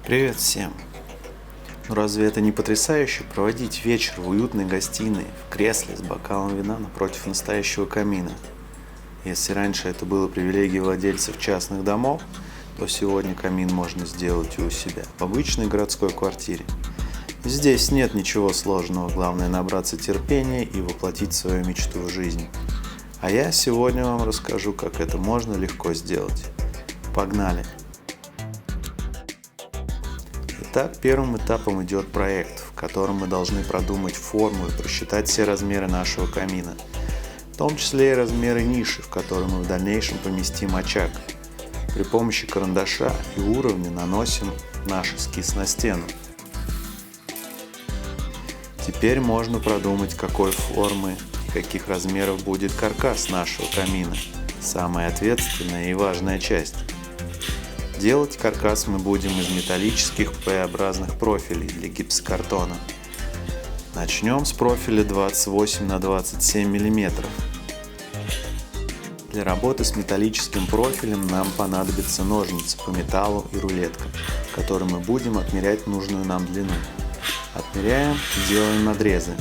Привет всем! Ну разве это не потрясающе проводить вечер в уютной гостиной, в кресле с бокалом вина напротив настоящего камина? Если раньше это было привилегией владельцев частных домов, то сегодня камин можно сделать и у себя, в обычной городской квартире. Здесь нет ничего сложного, главное набраться терпения и воплотить свою мечту в жизнь. А я сегодня вам расскажу, как это можно легко сделать. Погнали! Итак, первым этапом идет проект, в котором мы должны продумать форму и просчитать все размеры нашего камина, в том числе и размеры ниши, в которой мы в дальнейшем поместим очаг. При помощи карандаша и уровня наносим наш эскиз на стену. Теперь можно продумать, какой формы и каких размеров будет каркас нашего камина, самая ответственная и важная часть. Делать каркас мы будем из металлических П-образных профилей для гипсокартона. Начнем с профиля 28 на 27 мм. Для работы с металлическим профилем нам понадобятся ножницы по металлу и рулетка, которой мы будем отмерять нужную нам длину. Отмеряем и делаем надрезы.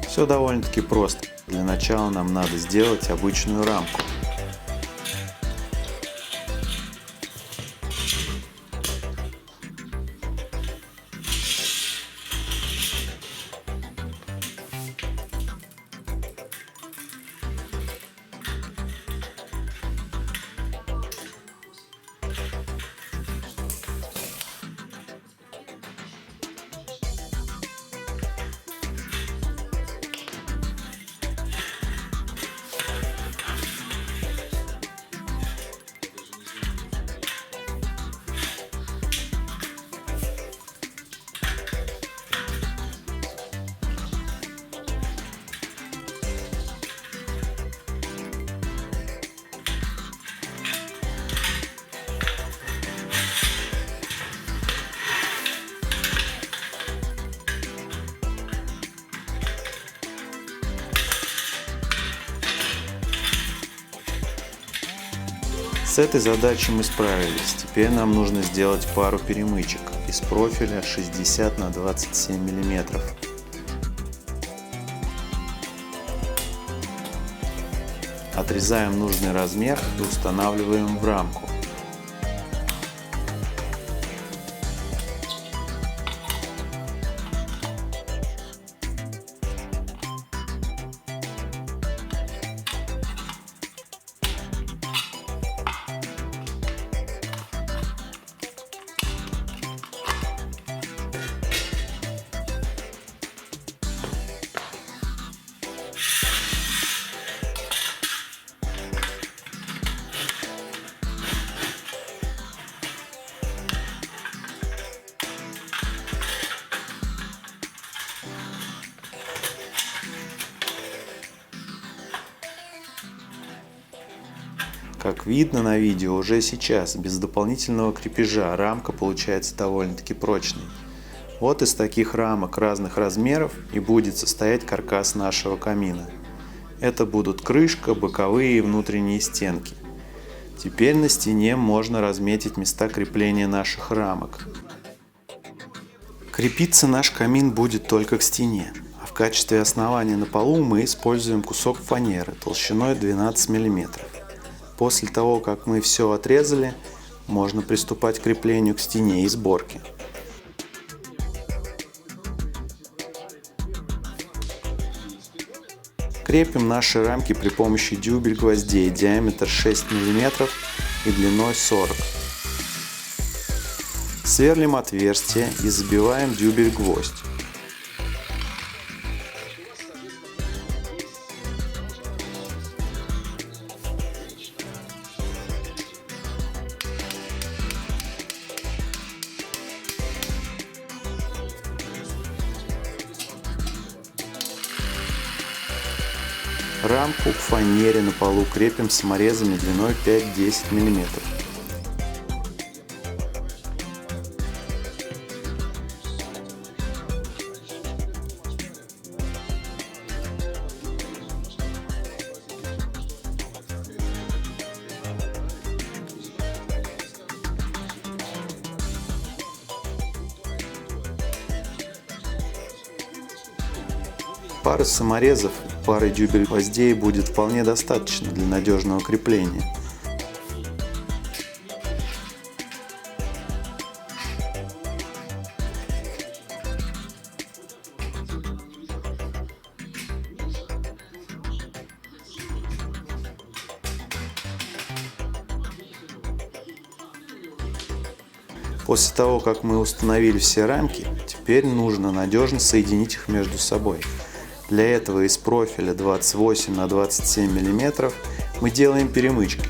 Все довольно-таки просто. Для начала нам надо сделать обычную рамку. С этой задачей мы справились. Теперь нам нужно сделать пару перемычек из профиля 60 на 27 мм. Отрезаем нужный размер и устанавливаем в рамку. Как видно на видео, уже сейчас, без дополнительного крепежа, рамка получается довольно-таки прочной. Вот из таких рамок разных размеров и будет состоять каркас нашего камина. Это будут крышка, боковые и внутренние стенки. Теперь на стене можно разметить места крепления наших рамок. Крепиться наш камин будет только к стене, а в качестве основания на полу мы используем кусок фанеры толщиной 12 мм. После того, как мы все отрезали, можно приступать к креплению к стене и сборке. Крепим наши рамки при помощи дюбель-гвоздей, диаметр 6 мм и длиной 40 мм. Сверлим отверстие и забиваем дюбель-гвоздь. Рамку к фанере на полу крепим саморезами длиной 5-10 мм. Пары саморезов, пары дюбель гвоздей будет вполне достаточно для надежного крепления. После того, как мы установили все рамки, теперь нужно надежно соединить их между собой. Для этого из профиля 28 на 27 мм мы делаем перемычки.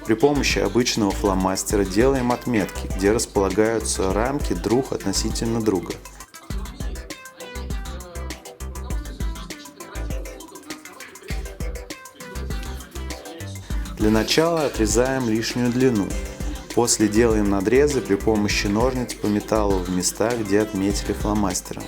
При помощи обычного фломастера делаем отметки, где располагаются рамки друг относительно друга. Для начала отрезаем лишнюю длину. После делаем надрезы при помощи ножниц по металлу в местах, где отметили фломастером.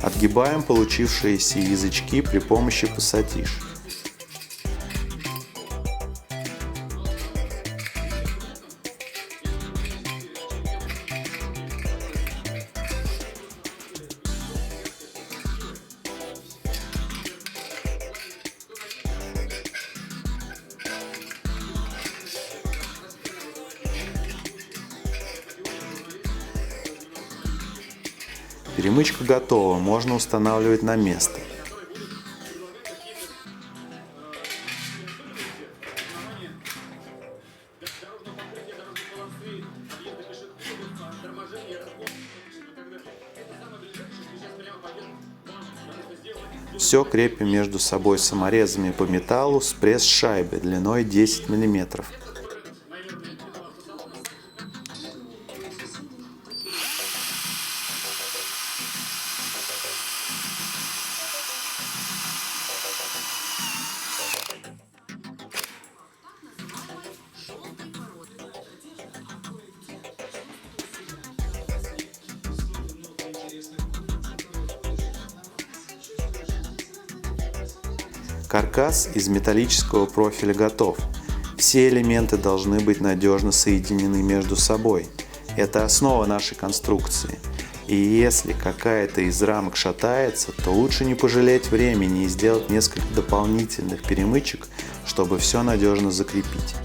Отгибаем получившиеся язычки при помощи пассатиж. Перемычка готова, можно устанавливать на место. Все крепим между собой саморезами по металлу с пресс-шайбой длиной 10 мм. Каркас из металлического профиля готов. Все элементы должны быть надежно соединены между собой. Это основа нашей конструкции. И если какая-то из рамок шатается, то лучше не пожалеть времени и сделать несколько дополнительных перемычек, чтобы все надежно закрепить.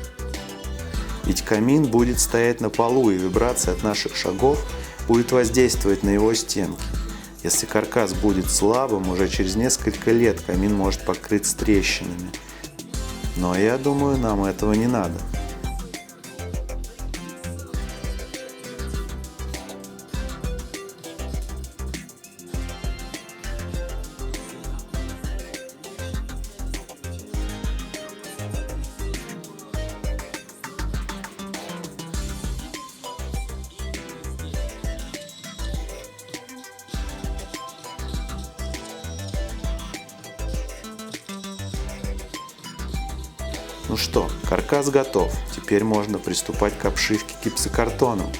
Ведь камин будет стоять на полу, и вибрация от наших шагов будет воздействовать на его стенки. Если каркас будет слабым, уже через несколько лет камин может покрыться трещинами. Но я думаю, нам этого не надо. Ну что, каркас готов. Теперь можно приступать к обшивке гипсокартоном.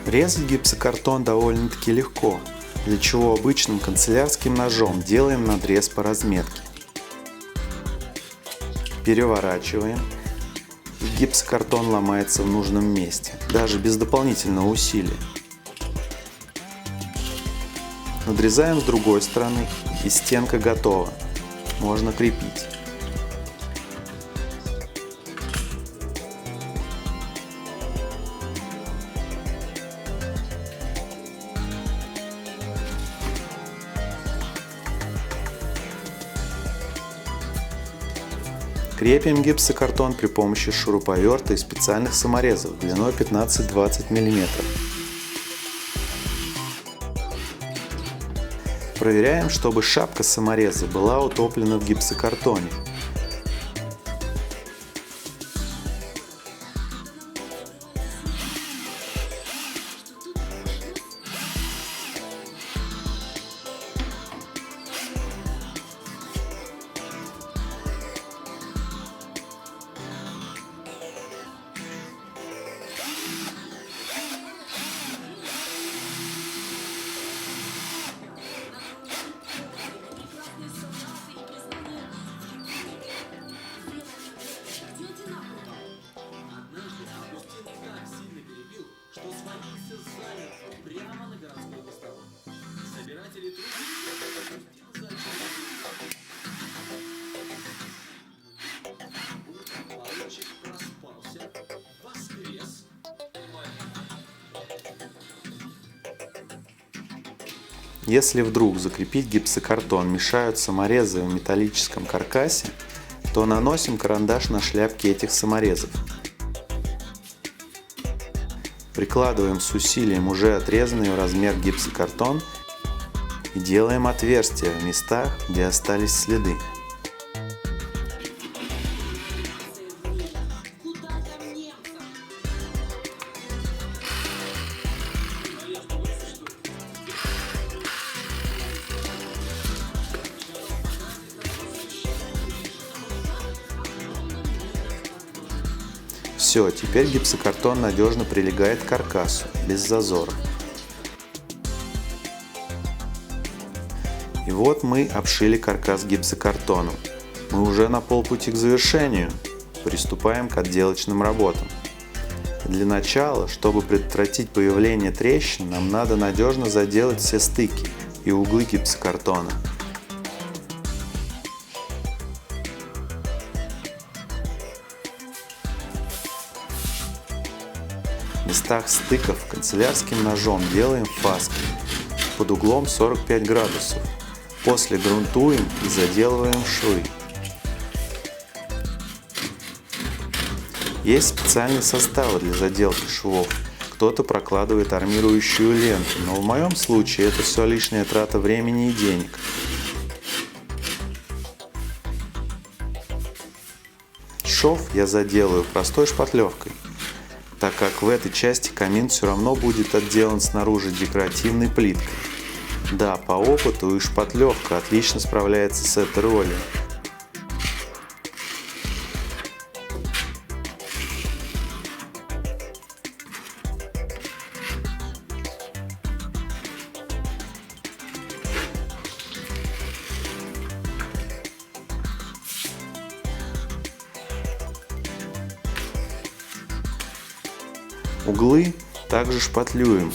Резать гипсокартон довольно-таки легко, для чего обычным канцелярским ножом делаем надрез по разметке. Переворачиваем, и гипсокартон ломается в нужном месте, даже без дополнительного усилия. Надрезаем с другой стороны, и стенка готова. Можно крепить. Крепим гипсокартон при помощи шуруповерта и специальных саморезов длиной 15-20 мм. Проверяем, чтобы шапка самореза была утоплена в гипсокартоне. Если вдруг закрепить гипсокартон мешают саморезы в металлическом каркасе, то наносим карандаш на шляпки этих саморезов. Прикладываем с усилием уже отрезанный в размер гипсокартон и делаем отверстия в местах, где остались следы. Все, теперь гипсокартон надежно прилегает к каркасу, без зазоров. И вот мы обшили каркас гипсокартоном. Мы уже на полпути к завершению. Приступаем к отделочным работам. Для начала, чтобы предотвратить появление трещин, нам надо надежно заделать все стыки и углы гипсокартона. В местах стыков канцелярским ножом делаем фаски под углом 45 градусов. После грунтуем и заделываем швы. Есть специальные составы для заделки швов. Кто-то прокладывает армирующую ленту, но в моем случае это все лишняя трата времени и денег. Шов я заделаю простой шпатлевкой, так как в этой части камин все равно будет отделан снаружи декоративной плиткой. Да, по опыту и шпатлевка отлично справляется с этой ролью. Углы также шпатлюем.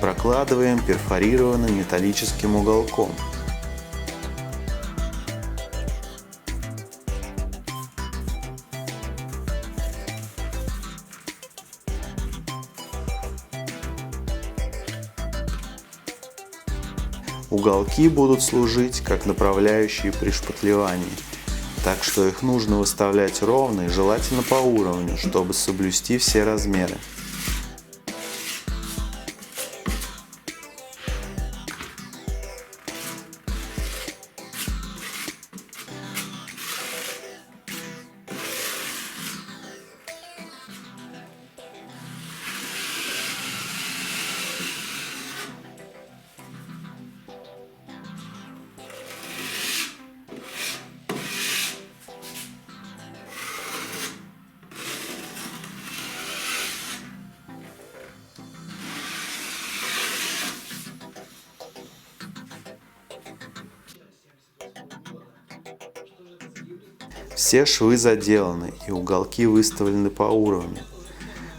Прокладываем перфорированным металлическим уголком. Уголки будут служить как направляющие при шпатлевании, так что их нужно выставлять ровно и желательно по уровню, чтобы соблюсти все размеры. Все швы заделаны и уголки выставлены по уровню.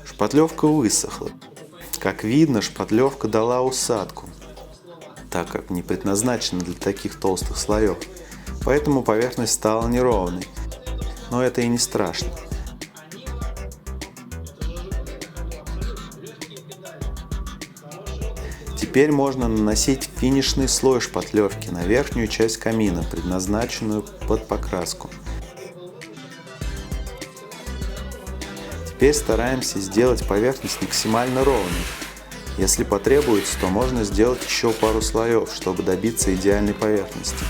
Шпатлевка высохла. Как видно, шпатлевка дала усадку, так как не предназначена для таких толстых слоев. Поэтому поверхность стала неровной. Но это и не страшно. Теперь можно наносить финишный слой шпатлевки на верхнюю часть камина, предназначенную под покраску. Теперь стараемся сделать поверхность максимально ровной. Если потребуется, то можно сделать еще пару слоев, чтобы добиться идеальной поверхности.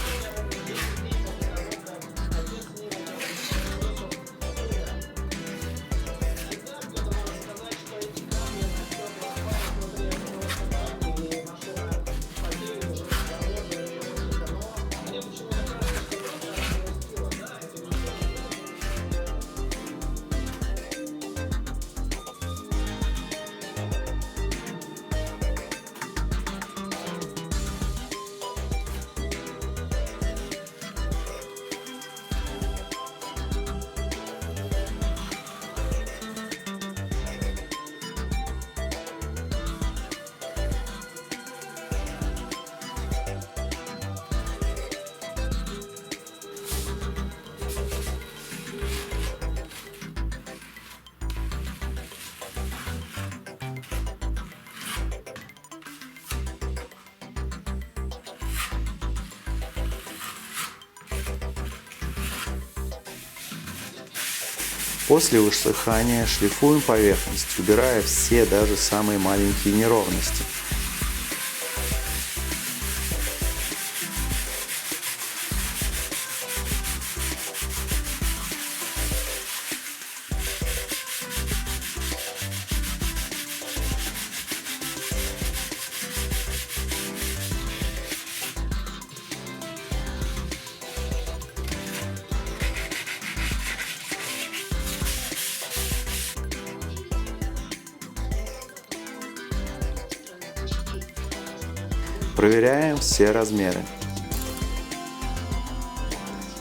После высыхания шлифуем поверхность, убирая все, даже самые маленькие неровности. Проверяем все размеры.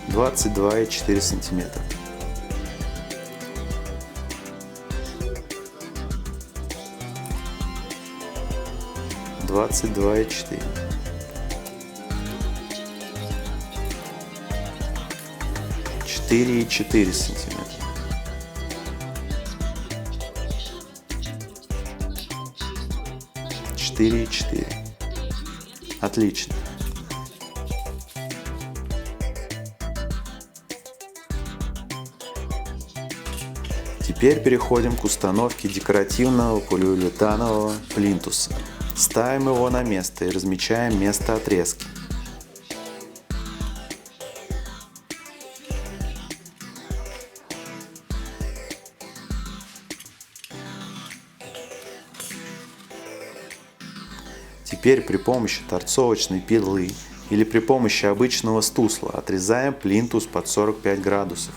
22,4 см. 22,4. 4,4 см. 4,4. Отлично. Теперь переходим к установке декоративного полиуретанового плинтуса. Ставим его на место и размечаем место отрезки. Теперь при помощи торцовочной пилы или при помощи обычного стусла отрезаем плинтус под 45 градусов.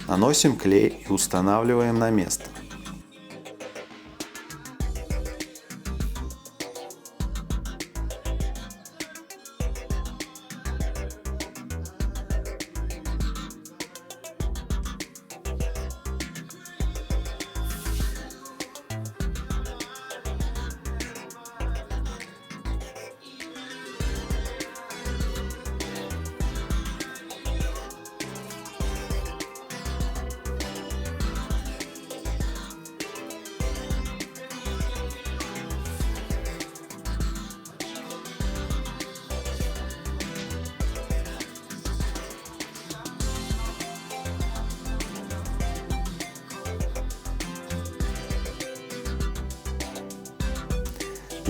Наносим клей и устанавливаем на место.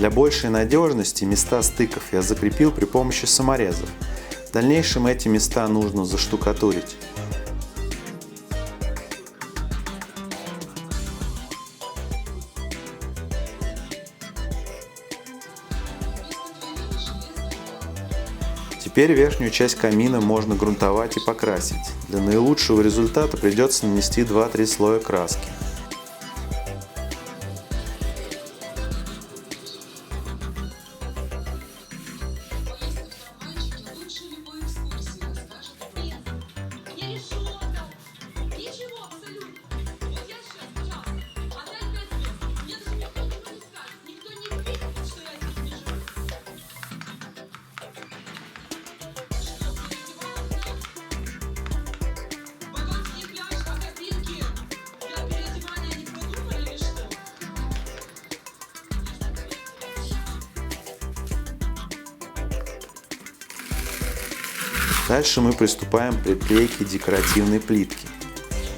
Для большей надежности места стыков я закрепил при помощи саморезов. В дальнейшем эти места нужно заштукатурить. Теперь верхнюю часть камина можно грунтовать и покрасить. Для наилучшего результата придется нанести 2-3 слоя краски. Дальше мы приступаем к приклейке декоративной плитки.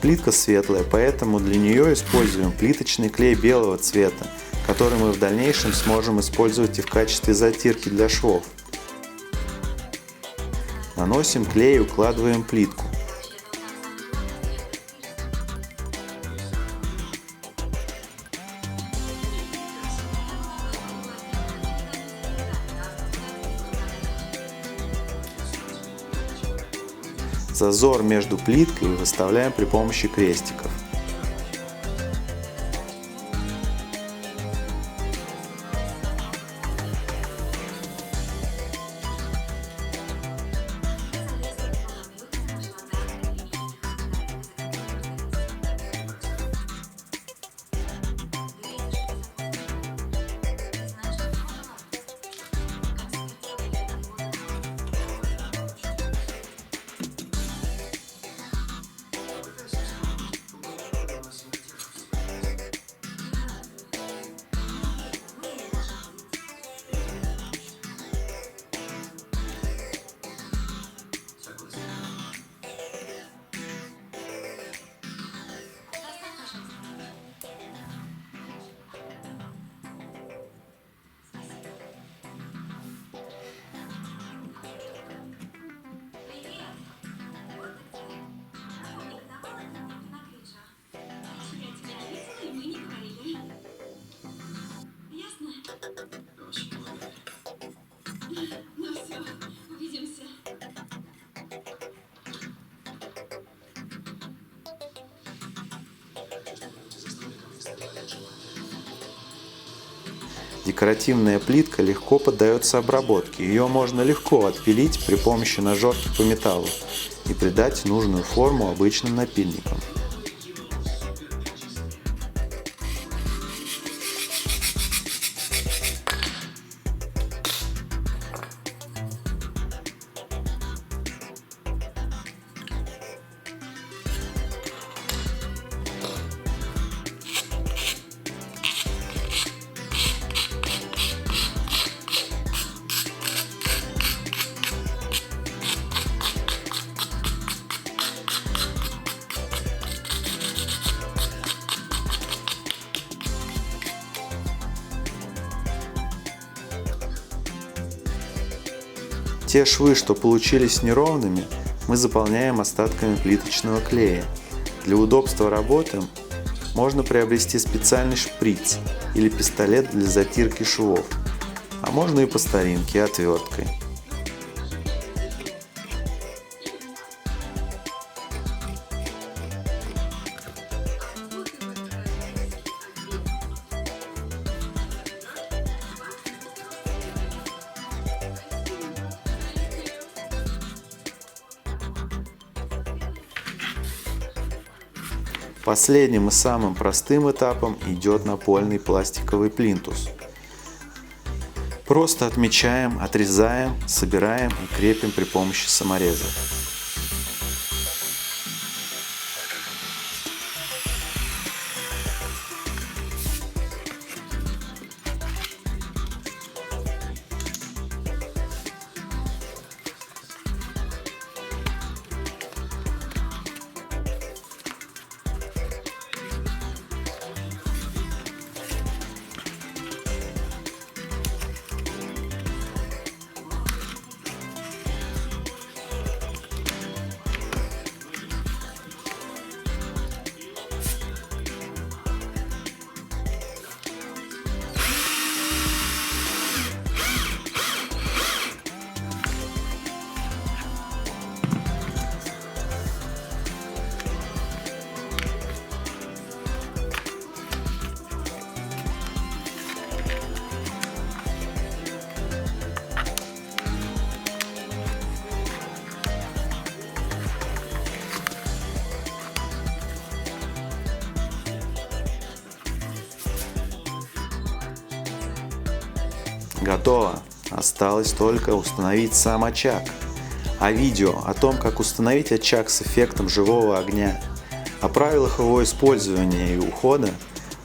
Плитка светлая, поэтому для нее используем плиточный клей белого цвета, который мы в дальнейшем сможем использовать и в качестве затирки для швов. Наносим клей и укладываем плитку. Зазор между плиткой выставляем при помощи крестиков. Декоративная плитка легко поддается обработке. Ее можно легко отпилить при помощи ножовки по металлу и придать нужную форму обычным напильникам. Те швы, что получились неровными, мы заполняем остатками плиточного клея. Для удобства работы можно приобрести специальный шприц или пистолет для затирки швов, а можно и по старинке отверткой. Последним и самым простым этапом идет напольный пластиковый плинтус. Просто отмечаем, отрезаем, собираем и крепим при помощи самореза. Готово. Осталось только установить сам очаг. А видео о том, как установить очаг с эффектом живого огня, о правилах его использования и ухода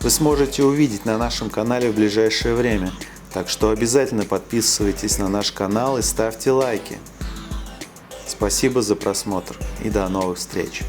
вы сможете увидеть на нашем канале в ближайшее время. Так что обязательно подписывайтесь на наш канал и ставьте лайки. Спасибо за просмотр и до новых встреч!